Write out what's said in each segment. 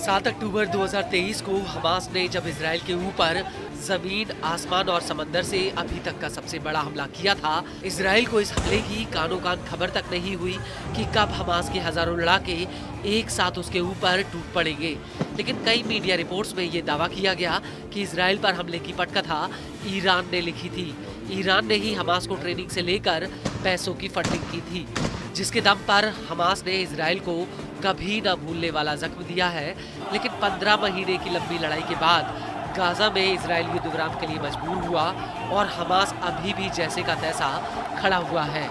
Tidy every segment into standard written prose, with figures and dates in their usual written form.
7 अक्टूबर 2023 को हमास ने जब इजराइल के ऊपर जमीन, आसमान और समंदर से अभी तक का सबसे बड़ा हमला किया था, इजराइल को इस हमले की कानो कान खबर तक नहीं हुई कि कब हमास के हजारों लड़ाके एक साथ उसके ऊपर टूट पड़ेंगे। लेकिन कई मीडिया रिपोर्ट्स में ये दावा किया गया कि इजराइल पर हमले की पटकथा ईरान ने लिखी थी। ईरान ने ही हमास को ट्रेनिंग से लेकर पैसों की फंडिंग की थी, जिसके दम पर हमास ने इजराइल को कभी न भूलने वाला जख्म दिया है। लेकिन 15 महीने की लंबी लड़ाई के बाद गाजा में इजराइल युद्ध विराम के लिए मजबूर हुआ और हमास अभी भी जैसे का तैसा खड़ा हुआ है।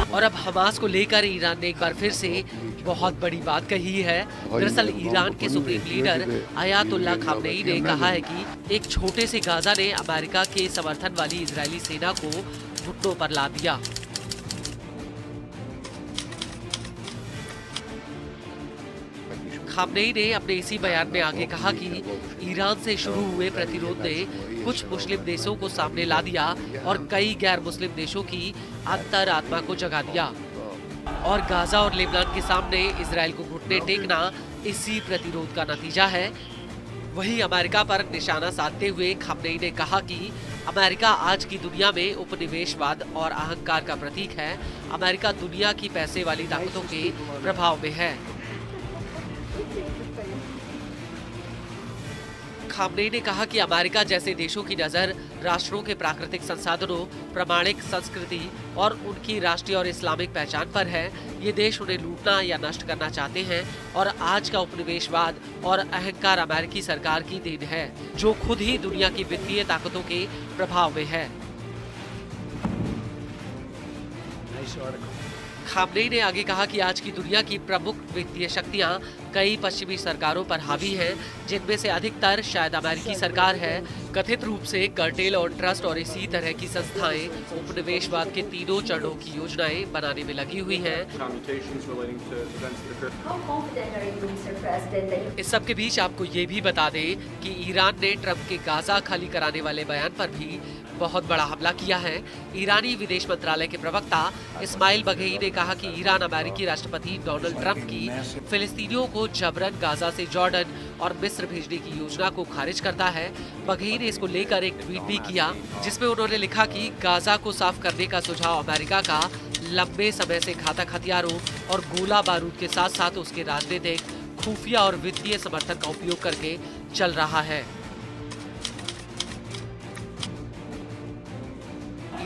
और अब हमास को लेकर ईरान ने एक बार फिर से बहुत बड़ी बात कही है। दरअसल ईरान के सुप्रीम लीडर अयातुल्लाह खामनेई ने कहा है कि एक छोटे से गाजा ने अमेरिका के समर्थन वाली इजरायली सेना को घुटनों पर ला दिया। खामनेई ने अपने इसी बयान में आगे कहा कि ईरान से शुरू हुए प्रतिरोध ने कुछ मुस्लिम देशों को सामने ला दिया और कई गैर मुस्लिम देशों की अंतरात्मा को जगा दिया, और गाजा और लेबनान के सामने इजराइल को घुटने टेकना इसी प्रतिरोध का नतीजा है। वहीं अमेरिका पर निशाना साधते हुए खामनेई ने कहा कि अमेरिका आज की दुनिया में उपनिवेशवाद और अहंकार का प्रतीक है। अमेरिका दुनिया की पैसे वाली ताकतों के प्रभाव में है। खामनेई ने कहा कि अमेरिका जैसे देशों की नजर राष्ट्रों के प्राकृतिक संसाधनों, प्रामाणिक संस्कृति और उनकी राष्ट्रीय और इस्लामिक पहचान पर है। ये देश उन्हें लूटना या नष्ट करना चाहते हैं, और आज का उपनिवेशवाद और अहंकार अमेरिकी सरकार की देन है, जो खुद ही दुनिया की वित्तीय ताकतों के प्रभाव में है। खामनेई ने आगे कहा कि आज की दुनिया की प्रमुख वित्तीय शक्तियां कई पश्चिमी सरकारों पर हावी हैं, जिनमें से अधिकतर शायद अमेरिकी सरकार है। कथित रूप से कार्टेल और ट्रस्ट और इसी तरह की संस्थाएं उपनिवेशवाद के तीनों चरणों की योजनाएं बनाने में लगी हुई हैं। इस सब के बीच आपको ये भी बता दें कि ईरान ने ट्रंप के गाजा खाली कराने वाले बयान पर भी बहुत बड़ा हमला किया है। ईरानी विदेश मंत्रालय के प्रवक्ता इस्माइल बघेई ने कहा कि ईरान अमेरिकी राष्ट्रपति डोनाल्ड ट्रंप की फिलिस्तीनियों को जबरन गाजा से जॉर्डन और मिस्र भेजने की योजना को खारिज करता है। बघेई ने इसको लेकर एक ट्वीट भी किया, जिसमें उन्होंने लिखा कि गाजा को साफ करने का सुझाव अमेरिका का लंबे समय से घातक हथियारों और गोला बारूद के साथ साथ उसके राजनीतिक, खुफिया और वित्तीय समर्थन का उपयोग करके चल रहा है।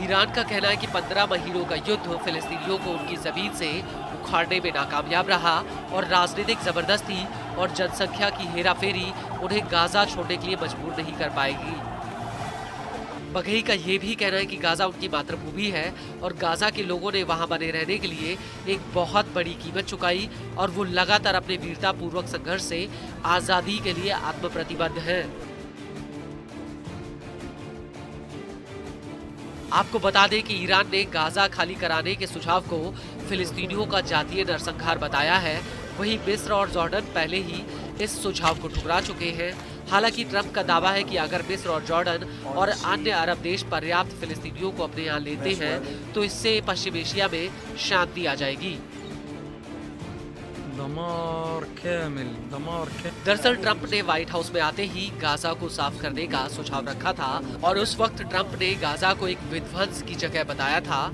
ईरान का कहना है कि 15 महीनों का युद्ध फिलिस्तीनियों को उनकी जमीन से उखाड़ने में नाकामयाब रहा, और राजनीतिक जबरदस्ती और जनसंख्या की हेराफेरी उन्हें गाजा छोड़ने के लिए मजबूर नहीं कर पाएगी। बघेई का ये भी कहना है कि गाजा उनकी मातृभूमि है और गाजा के लोगों ने वहां बने रहने के लिए एक बहुत बड़ी कीमत चुकाई, और वो लगातार अपने वीरतापूर्वक संघर्ष से आजादी के लिए आत्मप्रतिबद्ध हैं। आपको बता दें कि ईरान ने गाजा खाली कराने के सुझाव को फिलिस्तीनियों का जातीय नरसंहार बताया है। वहीं मिस्र और जॉर्डन पहले ही इस सुझाव को ठुकरा चुके हैं। हालांकि ट्रंप का दावा है कि अगर मिस्र और जॉर्डन और अन्य अरब देश पर्याप्त फिलिस्तीनियों को अपने यहाँ लेते हैं, तो इससे पश्चिम एशिया में शांति आ जाएगी। दरअसल ट्रंप ने व्हाइट हाउस में आते ही गाजा को साफ करने का सुझाव रखा था, और उस वक्त ट्रंप ने गाजा को एक विध्वंस की जगह बताया था।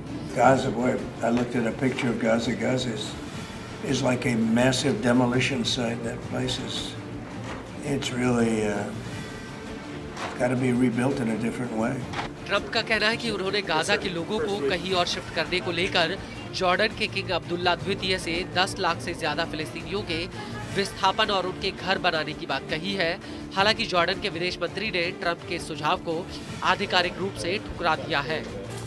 ट्रंप का कहना है कि उन्होंने गाजा के लोगों को कहीं और शिफ्ट करने को लेकर जॉर्डन के किंग अब्दुल्ला द्वितीय से 10 लाख से ज्यादा फिलिस्तीनियों के विस्थापन और उनके घर बनाने की बात कही है। हालांकि जॉर्डन के विदेश मंत्री ने ट्रंप के सुझाव को आधिकारिक रूप से ठुकरा दिया है।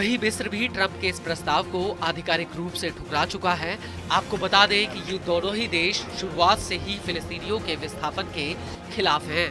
वहीं मिस्र भी ट्रंप के इस प्रस्ताव को आधिकारिक रूप से ठुकरा चुका है। आपको बता दें कि ये दोनों ही देश शुरुआत से ही फिलिस्तीनियों के विस्थापन के खिलाफ हैं।